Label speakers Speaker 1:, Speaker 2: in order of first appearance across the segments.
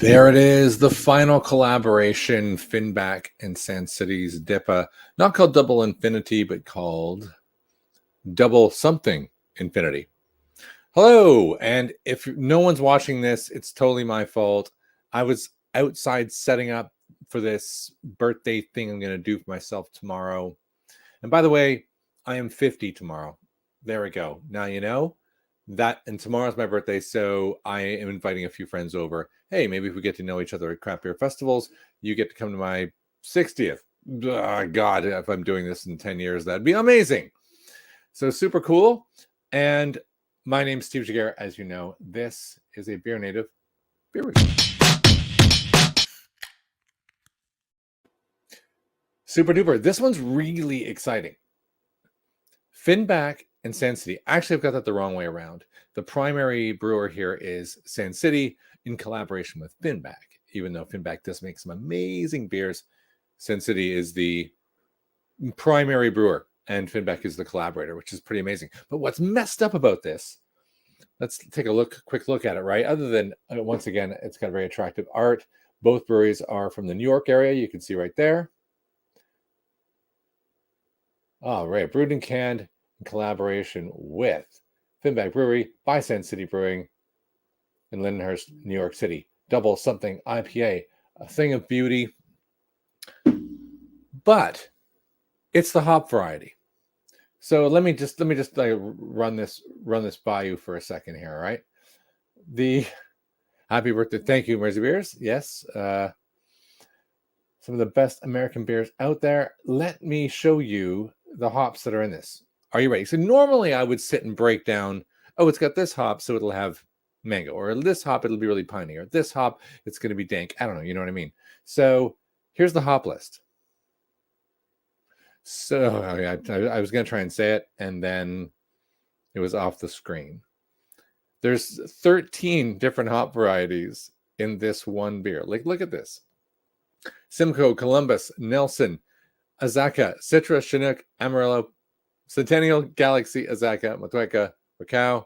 Speaker 1: There it is, the final collaboration, Finback and Sand City's DIPA, not called Double Infinity, but called Double Something Infinity. Hello, and if no one's watching this, it's totally my fault. I was outside setting up for this birthday thing I'm going to do for myself tomorrow. And by the way, I am 50 tomorrow. There we go. Now you know that, and tomorrow's my birthday, so I am inviting a few friends over. Hey, maybe if we get to know each other at craft beer festivals, you get to come to my 60th. God, if I'm doing this in 10 years, that'd be amazing. So super cool. And my name's Steve Jagger. As you know, this is a BeerNative beer review. Super duper. This one's really exciting. Finback and Sand City. Actually, I've got that the wrong way around. The primary brewer here is Sand City in collaboration with Finback. Even though Finback does make some amazing beers, Sand City is the primary brewer and Finback is the collaborator, which is pretty amazing. But what's messed up about this, let's take a quick look at it, right? Other than, once again, it's got very attractive art. Both breweries are from the New York area. You can see right there. Oh, right. Brewed and canned in collaboration with Finback Brewery by Sand City Brewing in Lindenhurst, New York City. Double something IPA, a thing of beauty. But it's the hop variety. So let me just like run this by you for a second here, all right? The happy birthday. Thank you, Mersey Beers. Yes. Some of the best American beers out there. Let me show you the hops that are in this. Are you ready? So normally I would sit and break down, oh, it's got this hop, so it'll have mango, or this hop, it'll be really piney, or this hop, it's going to be dank. I don't know. You know what I mean? So here's the hop list. So I was going to try and say it, and then it was off the screen. There's 13 different hop varieties in this one beer. Like, look at this. Simcoe, Colombus, Nelson, Azacca, Citra, Chinook, Amarillo, Centennial, Galaxy, Azacca, Motueka, Rakau,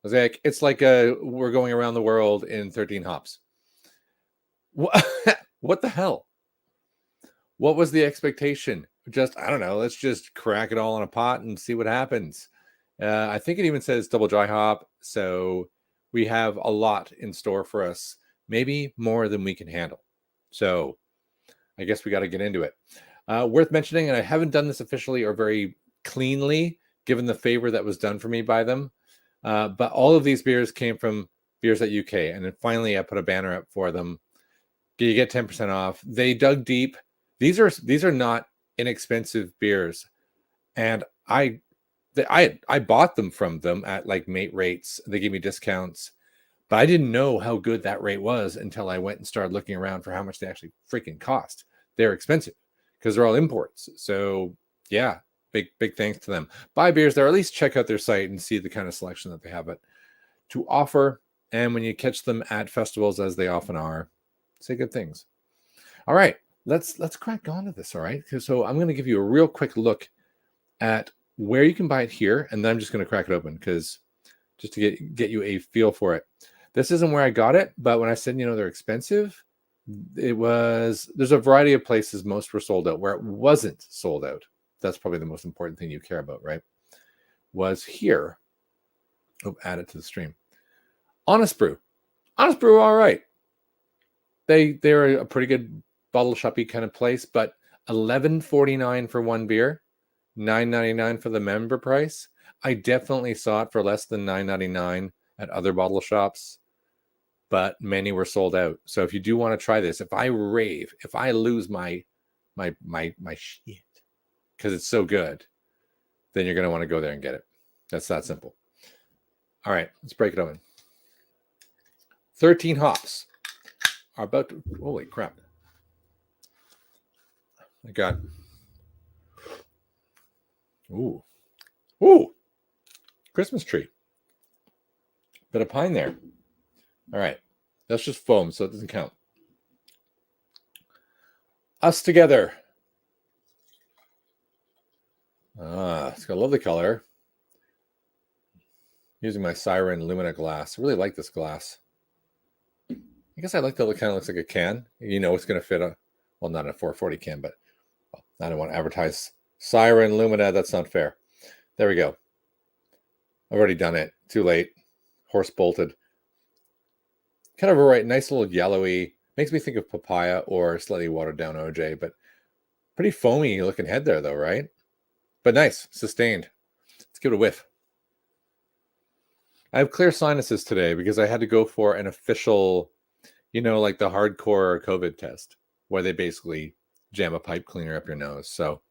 Speaker 1: Mosaic. It's like we're going around the world in 13 hops. What the hell? What was the expectation? Just, I don't know, let's just crack it all in a pot and see what happens. I think it even says double dry hop, so we have a lot in store for us, maybe more than we can handle. So I guess we got to get into it. Worth mentioning, and I haven't done this officially or very cleanly, given the favor that was done for me by them, but all of these beers came from Beers at UK, and then finally I put a banner up for them. You get 10% off. They dug deep. These are not inexpensive beers, and I bought them from them at like mate rates. They gave me discounts, but I didn't know how good that rate was until I went and started looking around for how much they actually freaking cost. They're expensive because they're all imports. So yeah, big thanks to them. Buy beers there, or at least check out their site and see the kind of selection that they have to offer. And when you catch them at festivals, as they often are, say good things. All right, let's crack on to this. All right, so I'm going to give you a real quick look at where you can buy it here, and then I'm just going to crack it open because just to get you a feel for it. This isn't where I got it, but when I said, they're expensive, there's a variety of places. Most were sold out. Where it wasn't sold out, that's probably the most important thing you care about, right? Was here. Oh, add it to the stream. Honest Brew, all right. They're a pretty good bottle shoppy kind of place, but $11.49 for one beer, $9.99 for the member price. I definitely saw it for less than $9.99 at other bottle shops, but many were sold out. So if you do want to try this, if I lose my shit because it's so good, then you're going to want to go there and get it. That's that simple. All right, let's break it open. 13 hops are about to, holy crap. I got, ooh, Christmas tree. Bit of pine there. All right, that's just foam, so it doesn't count. Us Together. It's got a lovely color. Using my Siren Lumina glass. I really like this glass. I guess I like that it kind of looks like a can. You know, it's going to fit well, not a 440 can, but I don't want to advertise Siren Lumina. That's not fair. There we go. I've already done it. Too late. Horse bolted. Kind of a nice little yellowy. Makes me think of papaya or slightly watered down OJ, but pretty foamy looking head there, though, right? But nice, sustained. Let's give it a whiff. I have clear sinuses today because I had to go for an official, like the hardcore COVID test, where they basically jam a pipe cleaner up your nose. So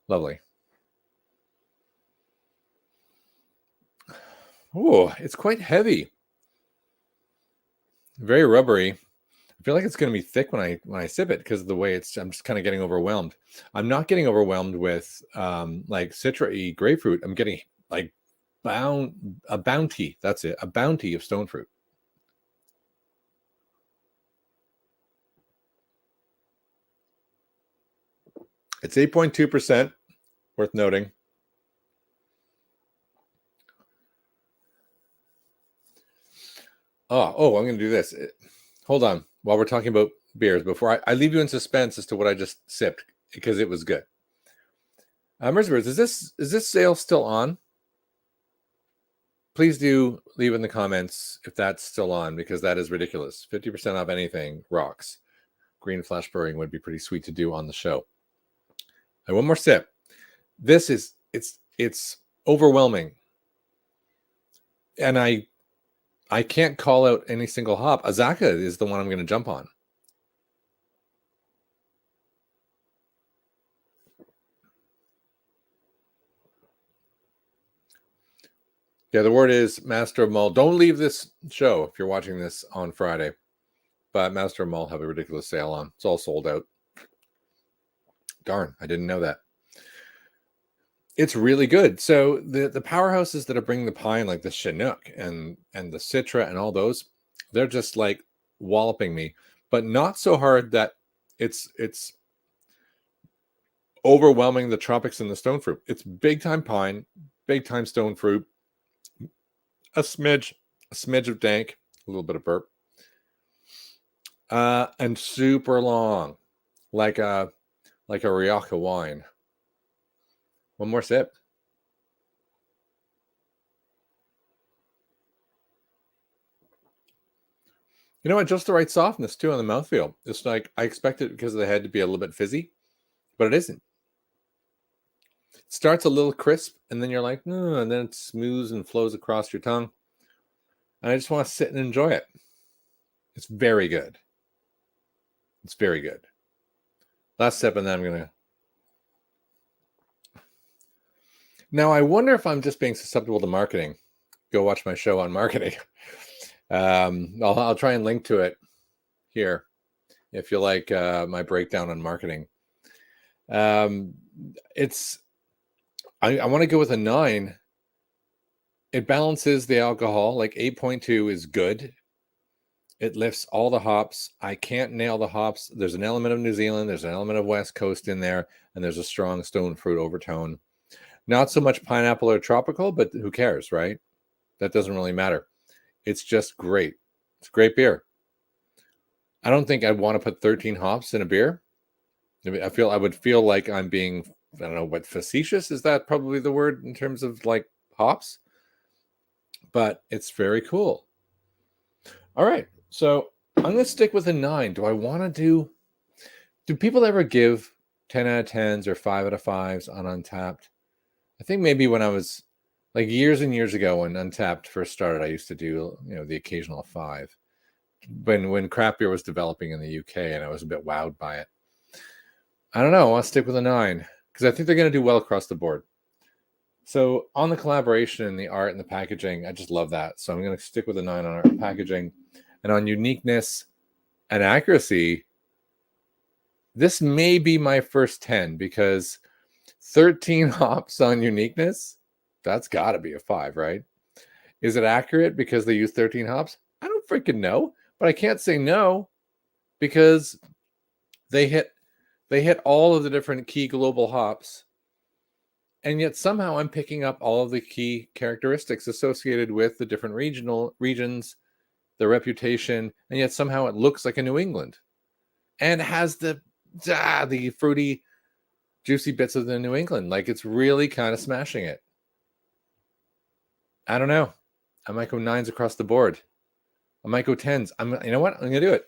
Speaker 1: lovely. Oh, it's quite heavy. Very rubbery. I feel like it's going to be thick when I sip it because of the way I'm just kind of getting overwhelmed. I'm not getting overwhelmed with like Citra-y grapefruit. I'm getting like a bounty. That's it. A bounty of stone fruit. It's 8.2%, worth noting. Oh, I'm going to do this. Hold on. While we're talking about beers, before I leave you in suspense as to what I just sipped, because it was good. Merzbergs, is this sale still on? Please do leave in the comments if that's still on, because that is ridiculous. 50% off anything rocks. Green Flash Brewing would be pretty sweet to do on the show. And one more sip. This is it's overwhelming. And I can't call out any single hop. Azacca is the one I'm going to jump on. Yeah, the word is Master of Malt. Don't leave this show if you're watching this on Friday. But Master of Malt have a ridiculous sale on. It's all sold out. Darn, I didn't know that. It's really good. So the powerhouses that are bringing the pine, like the Chinook and the Citra and all those, they're just like walloping me, but not so hard that it's overwhelming the tropics and the stone fruit. It's big time pine, big time stone fruit, a smidge of dank, a little bit of burp, and super long, like a Rioja wine. One more sip. You know what? Just the right softness too on the mouthfeel. It's like I expected because of the head to be a little bit fizzy, but it isn't. It starts a little crisp, and then you're like, and then it smooths and flows across your tongue. And I just want to sit and enjoy it. It's very good. It's very good. Last sip, and then I'm gonna. Now I wonder if I'm just being susceptible to marketing. Go watch my show on marketing. I'll try and link to it here if you like my breakdown on marketing. I want to go with a 9. It balances the alcohol. Like 8.2 is good. It lifts all the hops. I can't nail the hops. There's an element of New Zealand. There's an element of West Coast in there. And there's a strong stone fruit overtone. Not so much pineapple or tropical, but who cares, right? That doesn't really matter. It's just great. It's great beer. I don't think I'd want to put 13 hops in a beer. I would feel like I'm being, I don't know what, facetious? Is that probably the word in terms of like hops? But it's very cool. All right. So I'm going to stick with a 9. Do I want to do people ever give 10 out of 10s or 5 out of 5s on Untapped? I think maybe when I was like years and years ago when Untapped first started, I used to do, the occasional 5 when craft beer was developing in the UK, and I was a bit wowed by it. I don't know. I'll stick with a 9 because I think they're going to do well across the board. So on the collaboration and the art and the packaging, I just love that. So I'm going to stick with a 9 on art and packaging. And on uniqueness and accuracy, this may be my first 10 because 13 hops on uniqueness, that's got to be a 5, right? Is it accurate because they use 13 hops? I don't freaking know, but I can't say no because they hit all of the different key global hops. And yet somehow I'm picking up all of the key characteristics associated with the different regions the reputation, and yet somehow it looks like a New England and has the fruity, juicy bits of the New England. Like, it's really kind of smashing it. I don't know. I might go 9s across the board. I might go 10s. You know what? I'm gonna do it.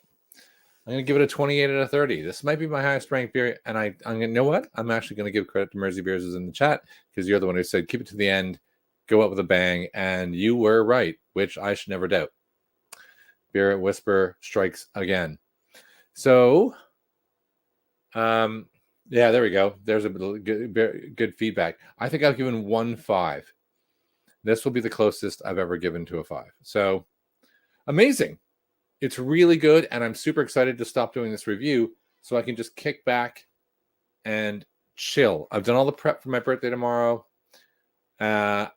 Speaker 1: I'm gonna give it a 28 out of 30. This might be my highest ranked beer, and I'm gonna, you know what? I'm actually gonna give credit to Mersey Beers who's in the chat, because you're the one who said keep it to the end, go out with a bang, and you were right, which I should never doubt. Beer Whisper strikes again. So, yeah, there we go. There's a good feedback. I think I've given 1 5. This will be the closest I've ever given to a 5. So amazing. It's really good, and I'm super excited to stop doing this review so I can just kick back and chill. I've done all the prep for my birthday tomorrow. I've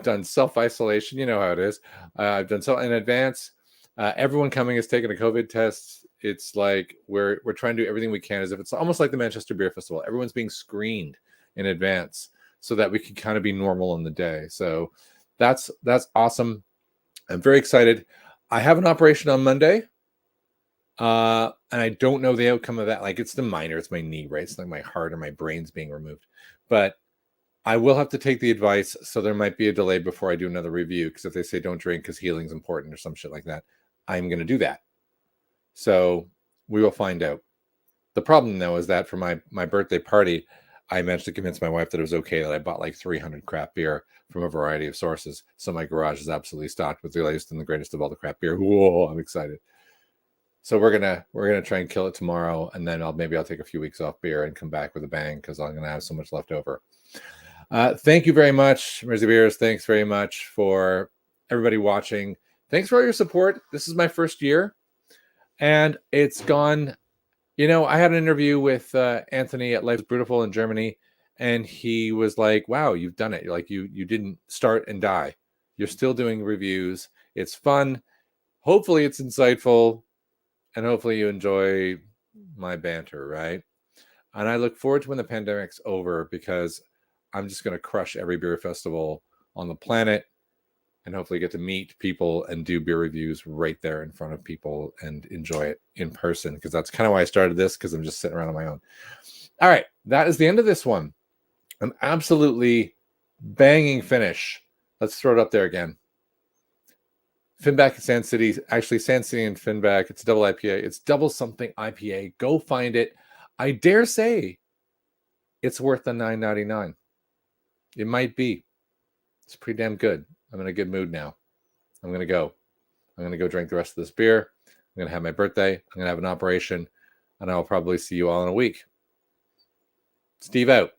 Speaker 1: done self-isolation. You know how it is. I've done so in advance. Everyone coming has taken a COVID test. It's like we're trying to do everything we can, as if it's almost like the Manchester Beer Festival. Everyone's being screened in advance so that we can kind of be normal in the day. So that's awesome. I'm very excited. I have an operation on Monday, and I don't know the outcome of that. Like, it's the minor, it's my knee, right? It's like my heart or my brain's being removed. But I will have to take the advice, so there might be a delay before I do another review, because if they say don't drink because healing's important or some shit like that, I'm going to do that. So we will find out. The problem, though, is that for my birthday party, I managed to convince my wife that it was okay that I bought like 300 craft beer from a variety of sources. So my garage is absolutely stocked with the latest and the greatest of all the craft beer. Whoa, I'm excited. So we're gonna try and kill it tomorrow, and then maybe I'll take a few weeks off beer and come back with a bang, because I'm gonna have so much left over. Thank you very much, Mersey Beers. Thanks very much for everybody watching. Thanks for all your support. This is my first year, and it's gone. You know, I had an interview with Anthony at Life's Beautiful in Germany, and he was like, wow, you've done it. Like, you didn't start and die. You're still doing reviews. It's fun. Hopefully it's insightful, and hopefully you enjoy my banter, right? And I look forward to when the pandemic's over, because I'm just going to crush every beer festival on the planet, and hopefully get to meet people and do beer reviews right there in front of people and enjoy it in person, because that's kind of why I started this, because I'm just sitting around on my own. All right, that is the end of this one. An absolutely banging finish. Let's throw it up there again. Finback and Sand City, actually Sand City and Finback. It's a double IPA. It's double something IPA. Go find it. I dare say it's worth the $9.99. It might be. It's pretty damn good. I'm in a good mood now. I'm going to go drink the rest of this beer. I'm going to have my birthday. I'm going to have an operation, and I'll probably see you all in a week. Steve out.